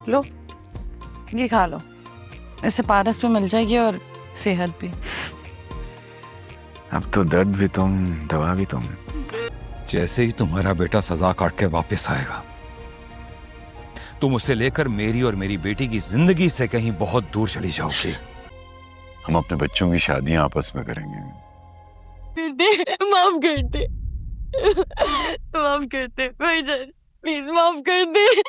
लो, ये खा लो। इससे पारस पे मिल जाएगी और सेहत भी। अब तो दर्द भी तुम, दवा भी तुम। जैसे ही तुम्हारा बेटा सजा काट के वापस आएगा, तुम उसे लेकर मेरी और मेरी बेटी की जिंदगी से कहीं बहुत दूर चली जाओगी। हम अपने बच्चों की शादियां आपस में करेंगे। कर दे, माफ कर दे, माफ कर दे भाईजान, प्लीज माफ कर दे।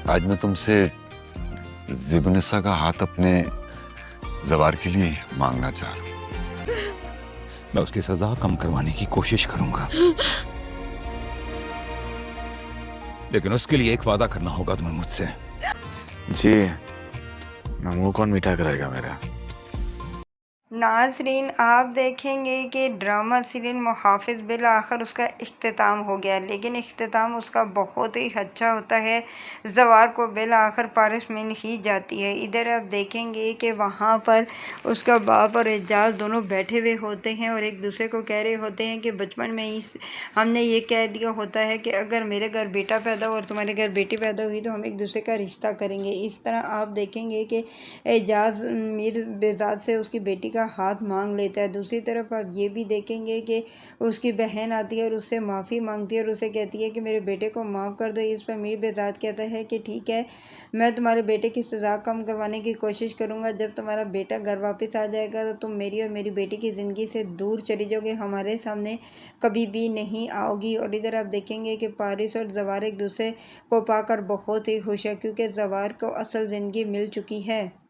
आज मैं तुमसे ज़िबनिसा का हाथ अपने जवार के लिए मांगना चाह रहा हूँ। मैं उसकी सजा कम करवाने की कोशिश करूंगा, लेकिन उसके लिए एक वादा करना होगा तुम्हें मुझसे। जी, मुंह कौन मीठा कराएगा मेरा। नाज़रीन, आप देखेंगे कि ड्रामा सीरियल मुहाफ़िज़ बिल आखिर उसका इख्तिताम हो गया, लेकिन इख्तिताम उसका बहुत ही अच्छा होता है। ज़वार को बिल आखिर पारिस मिल ही जाती है। इधर आप देखेंगे कि वहाँ पर उसका बाप और एजाज दोनों बैठे हुए होते हैं और एक दूसरे को कह रहे होते हैं कि बचपन में ही हमने ये कह दिया होता है कि अगर मेरे घर बेटा पैदा हो और तुम्हारे घर बेटी पैदा हुई तो हम एक दूसरे का रिश्ता करेंगे। इस तरह आप देखेंगे कि एजाज मीर बेजाद से उसकी बेटी का हाथ मांग लेता है। दूसरी तरफ आप ये भी देखेंगे कि उसकी बहन आती है और उससे माफ़ी मांगती है और उसे कहती है कि मेरे बेटे को माफ़ कर दो। इस पर मीर बेजाद कहता है कि ठीक है, मैं तुम्हारे बेटे की सज़ा कम करवाने की कोशिश करूँगा। जब तुम्हारा बेटा घर वापस आ जाएगा तो तुम मेरी और मेरी बेटी की ज़िंदगी से दूर चली जाओगे, हमारे सामने कभी भी नहीं आओगी। और इधर आप देखेंगे कि पारिस और जवार एक दूसरे को पाकर बहुत ही खुश है, क्योंकि जवार को असल ज़िंदगी मिल चुकी है।